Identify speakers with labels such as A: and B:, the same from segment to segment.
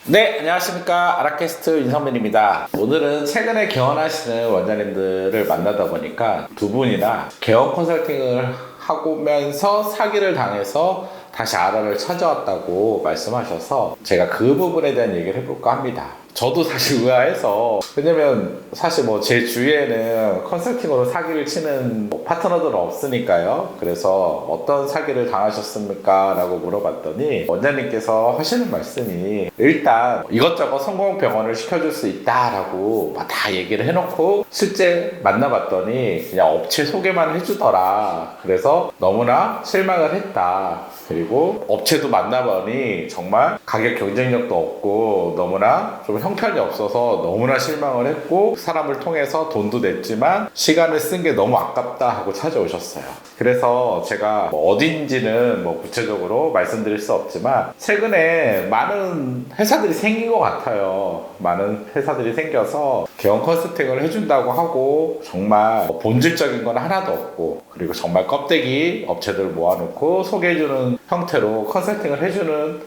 A: 네, 안녕하십니까. 아라캐스트 윤성민입니다. 오늘은 최근에 개원하시는 원장님들을 만나다 보니까 두 분이나 개원 컨설팅을 하면서 사기를 당해서 다시 아라를 찾아왔다고 말씀하셔서 제가 그 부분에 대한 얘기를 해볼까 합니다. 저도 사실 의아해서, 왜냐면 사실 뭐 제 주위에는 컨설팅으로 사기를 치는 파트너들은 없으니까요. 그래서 어떤 사기를 당하셨습니까? 라고 물어봤더니 원장님께서 하시는 말씀이, 일단 이것저것 성공병원을 시켜줄 수 있다라고 막 다 얘기를 해놓고 실제 만나봤더니 그냥 업체 소개만 해주더라. 그래서 너무나 실망을 했다. 그리고 업체도 만나보니 정말 가격 경쟁력도 없고 너무나 좀 형편이 없어서 너무나 실망을 했고, 사람을 통해서 돈도 냈지만 시간을 쓴 게 너무 아깝다 하고 찾아오셨어요. 그래서 제가 뭐 어딘지는 뭐 구체적으로 말씀드릴 수 없지만 최근에 많은 회사들이 생긴 것 같아요. 많은 회사들이 생겨서 개원 컨설팅을 해준다고 하고 정말 본질적인 건 하나도 없고, 그리고 정말 껍데기 업체들 모아놓고 소개해주는 형태로 컨설팅을 해주는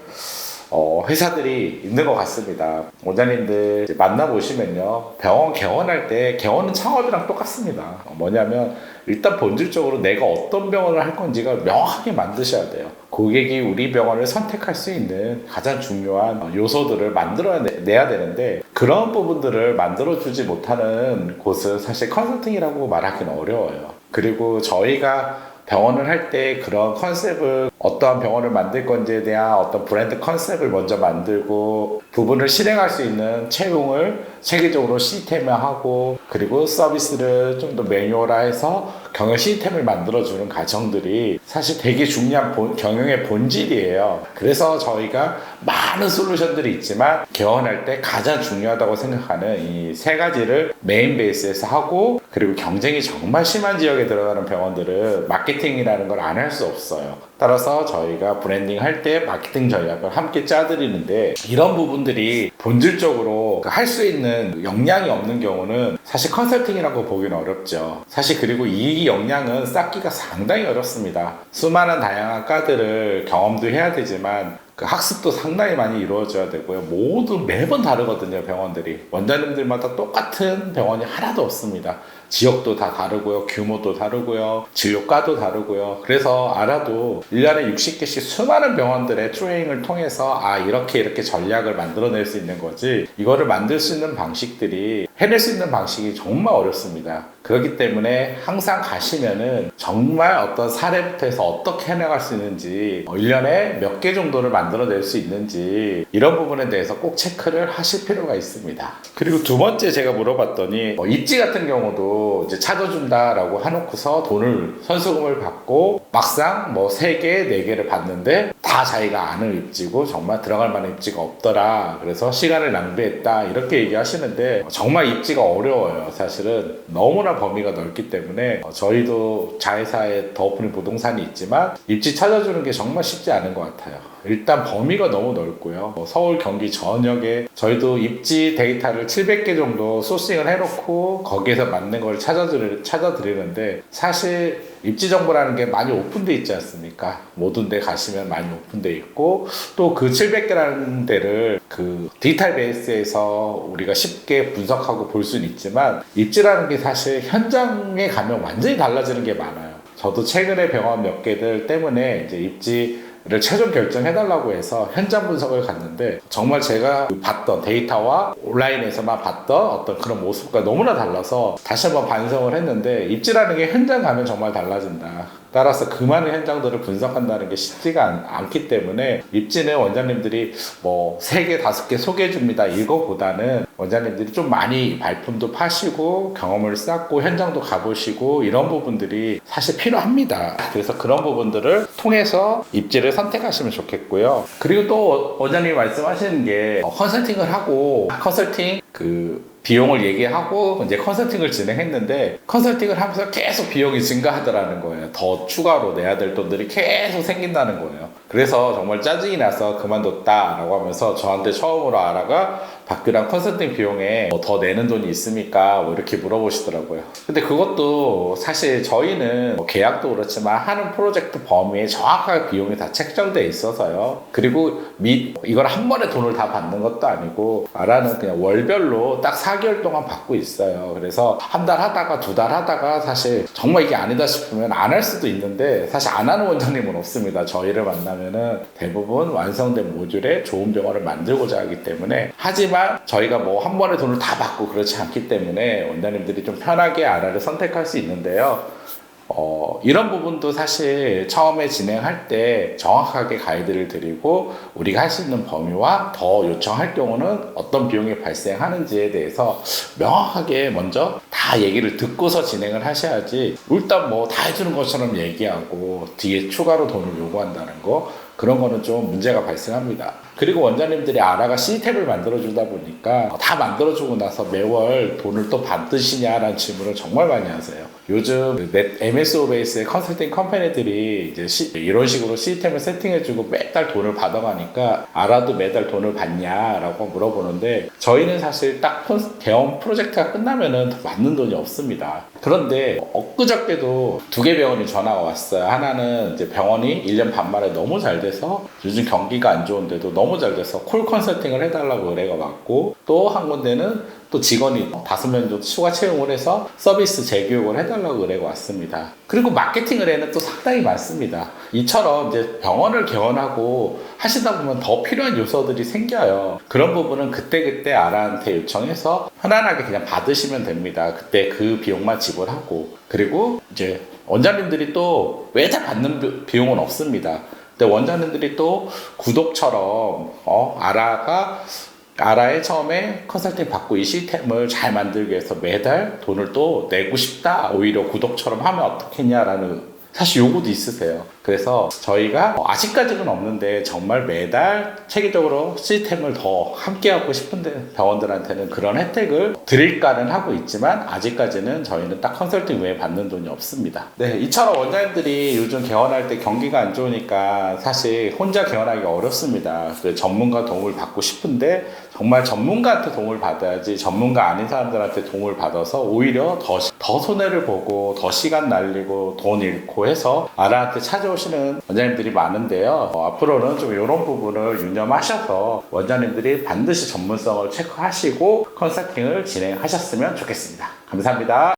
A: 회사들이 있는 것 같습니다. 원장님들 만나보시면요, 병원 개원할 때 개원은 창업이랑 똑같습니다. 뭐냐면 일단 본질적으로 내가 어떤 병원을 할 건지가 명확하게 만드셔야 돼요. 고객이 우리 병원을 선택할 수 있는 가장 중요한 요소들을 만들어내야 되는데, 그런 부분들을 만들어주지 못하는 곳은 사실 컨설팅이라고 말하기는 어려워요. 그리고 저희가 병원을 할 때 그런 컨셉을, 어떠한 병원을 만들 건지에 대한 어떤 브랜드 컨셉을 먼저 만들고 부분을 실행할 수 있는 채용을 체계적으로 시스템화하고, 그리고 서비스를 좀 더 매뉴얼화해서 경영 시스템을 만들어주는 과정들이 사실 되게 중요한 경영의 본질이에요. 그래서 저희가 많은 솔루션들이 있지만 개원할 때 가장 중요하다고 생각하는 이 세 가지를 메인 베이스에서 하고, 그리고 경쟁이 정말 심한 지역에 들어가는 병원들은 마케팅이라는 걸 안 할 수 없어요. 따라서 저희가 브랜딩 할 때 마케팅 전략을 함께 짜드리는데, 이런 부분들이 본질적으로 할 수 있는 역량이 없는 경우는 사실 컨설팅이라고 보기는 어렵죠. 사실 그리고 이 역량은 쌓기가 상당히 어렵습니다. 수많은 다양한 과들을 경험도 해야 되지만 그 학습도 상당히 많이 이루어져야 되고요. 모두 매번 다르거든요. 병원들이 원장님들마다 똑같은 병원이 하나도 없습니다. 지역도 다 다르고요, 규모도 다르고요, 진료과도 다르고요. 그래서 알아도 1년에 60개씩 수많은 병원들의 트레이닝을 통해서 이렇게 전략을 만들어낼 수 있는 거지, 이거를 만들 수 있는 방식들이, 해낼 수 있는 방식이 정말 어렵습니다. 그렇기 때문에 항상 가시면은 정말 어떤 사례부터 해서 어떻게 해나갈 수 있는지, 1년에 몇 개 정도를 만들어낼 수 있는지, 이런 부분에 대해서 꼭 체크를 하실 필요가 있습니다. 그리고 두 번째 제가 물어봤더니, 입지 같은 경우도 이제 찾아준다라고 해놓고서 선수금을 받고 막상 3개, 4개를 받는데 다 자기가 아는 입지고 정말 들어갈 만한 입지가 없더라. 그래서 시간을 낭비했다. 이렇게 얘기하시는데, 정말 입지가 어려워요. 사실은 너무나 범위가 넓기 때문에 저희도 자회사에 더 오프닝 부동산이 있지만 입지 찾아주는 게 정말 쉽지 않은 것 같아요. 일단 범위가 너무 넓고요. 서울, 경기 전역에 저희도 입지 데이터를 700개 정도 소싱을 해놓고 거기에서 맞는 걸 찾아드리는데, 사실 입지 정보라는 게 많이 오픈되어 있지 않습니까? 모든 데 가시면 많이 오픈되어 있고, 또 그 700개라는 데를 그 디지털 베이스에서 우리가 쉽게 분석하고 볼 수는 있지만, 입지라는 게 사실 현장에 가면 완전히 달라지는 게 많아요. 저도 최근에 병원 몇 개들 때문에 이제 입지를 최종 결정해달라고 해서 현장 분석을 갔는데, 정말 제가 봤던 데이터와 온라인에서만 봤던 어떤 그런 모습과 너무나 달라서 다시 한번 반성을 했는데, 입지라는 게 현장 가면 정말 달라진다. 따라서 그 많은 현장들을 분석한다는 게 쉽지가 않기 때문에, 입지는 원장님들이 3개, 5개 소개해줍니다, 이거보다는 원장님들이 좀 많이 발품도 파시고 경험을 쌓고 현장도 가보시고 이런 부분들이 사실 필요합니다. 그래서 그런 부분들을 통해서 입지를 선택하시면 좋겠고요. 그리고 또 원장님이 말씀하시는 게 컨설팅을 하고 컨설팅 비용을 얘기하고 이제 컨설팅을 진행했는데 컨설팅을 하면서 계속 비용이 증가하더라는 거예요. 더 추가로 내야 될 돈들이 계속 생긴다는 거예요. 그래서 정말 짜증이 나서 그만뒀다라고 하면서 저한테 처음으로 아라가 박규랑 컨설팅 비용에 더 내는 돈이 있습니까? 뭐 이렇게 물어보시더라고요. 근데 그것도 사실 저희는 뭐 계약도 그렇지만 하는 프로젝트 범위에 정확하게 비용이 다 책정돼 있어서요. 그리고 이걸 한 번에 돈을 다 받는 것도 아니고 아라는 그냥 월별로 딱 4개월 동안 받고 있어요. 그래서 한 달 하다가 두 달 하다가 사실 정말 이게 아니다 싶으면 안 할 수도 있는데 사실 안 하는 원장님은 없습니다. 저희를 만나면은 대부분 완성된 모듈에 좋은 병원을 만들고자 하기 때문에 하지만 저희가 뭐 한 번에 돈을 다 받고 그렇지 않기 때문에 원장님들이 좀 편하게 아라를 선택할 수 있는데요. 이런 부분도 사실 처음에 진행할 때 정확하게 가이드를 드리고 우리가 할 수 있는 범위와 더 요청할 경우는 어떤 비용이 발생하는지에 대해서 명확하게 먼저 다 얘기를 듣고서 진행을 하셔야지 일단 뭐 다 해주는 것처럼 얘기하고 뒤에 추가로 돈을 요구한다는 거 그런 거는 좀 문제가 발생합니다. 그리고 원장님들이 아라가 시스템을 만들어주다 보니까 다 만들어주고 나서 매월 돈을 또 받으시냐라는 질문을 정말 많이 하세요. 요즘 MSO 베이스의 컨설팅 컴퍼니들이 이제 이런 식으로 시스템을 세팅해주고 매달 돈을 받아가니까 아라도 매달 돈을 받냐라고 물어보는데 저희는 사실 딱 개원 프로젝트가 끝나면은 더 받는 돈이 없습니다. 그런데 엊그저께도 2개 병원이 전화가 왔어요. 하나는 이제 병원이 1년 반 만에 너무 잘 돼서 요즘 경기가 안 좋은데도 너무 잘 돼서 콜 컨설팅을 해달라고 의뢰가 왔고 또 한 군데는 또 직원이 5명 정도 추가 채용을 해서 서비스 재교육을 해달라고 의뢰가 왔습니다. 그리고 마케팅 의뢰는 또 상당히 많습니다. 이처럼 이제 병원을 개원하고 하시다 보면 더 필요한 요소들이 생겨요. 그런 부분은 그때그때 아라한테 요청해서 편안하게 그냥 받으시면 됩니다. 그때 그 비용만 지불하고 그리고 이제 원장님들이 또 매달 받는 비용은 없습니다. 근데 원장님들이 또 구독처럼 아라의 처음에 컨설팅 받고 이 시스템을 잘 만들기 위해서 매달 돈을 또 내고 싶다 오히려 구독처럼 하면 어떻겠냐라는 사실 요구도 있으세요. 그래서 저희가 아직까지는 없는데 정말 매달 체계적으로 시스템을 더 함께 하고 싶은데 병원들한테는 그런 혜택을 드릴까는 하고 있지만 아직까지는 저희는 딱 컨설팅 외에 받는 돈이 없습니다. 네, 이처럼 원장님들이 요즘 개원할 때 경기가 안 좋으니까 사실 혼자 개원하기 어렵습니다. 전문가 도움을 받고 싶은데 정말 전문가한테 도움을 받아야지 전문가 아닌 사람들한테 도움을 받아서 오히려 더 손해를 보고 더 시간 날리고 돈 잃고 해서 아라한테 찾아오시는 원장님들이 많은데요. 앞으로는 좀 이런 부분을 유념하셔서 원장님들이 반드시 전문성을 체크하시고 컨설팅을 진행하셨으면 좋겠습니다. 감사합니다.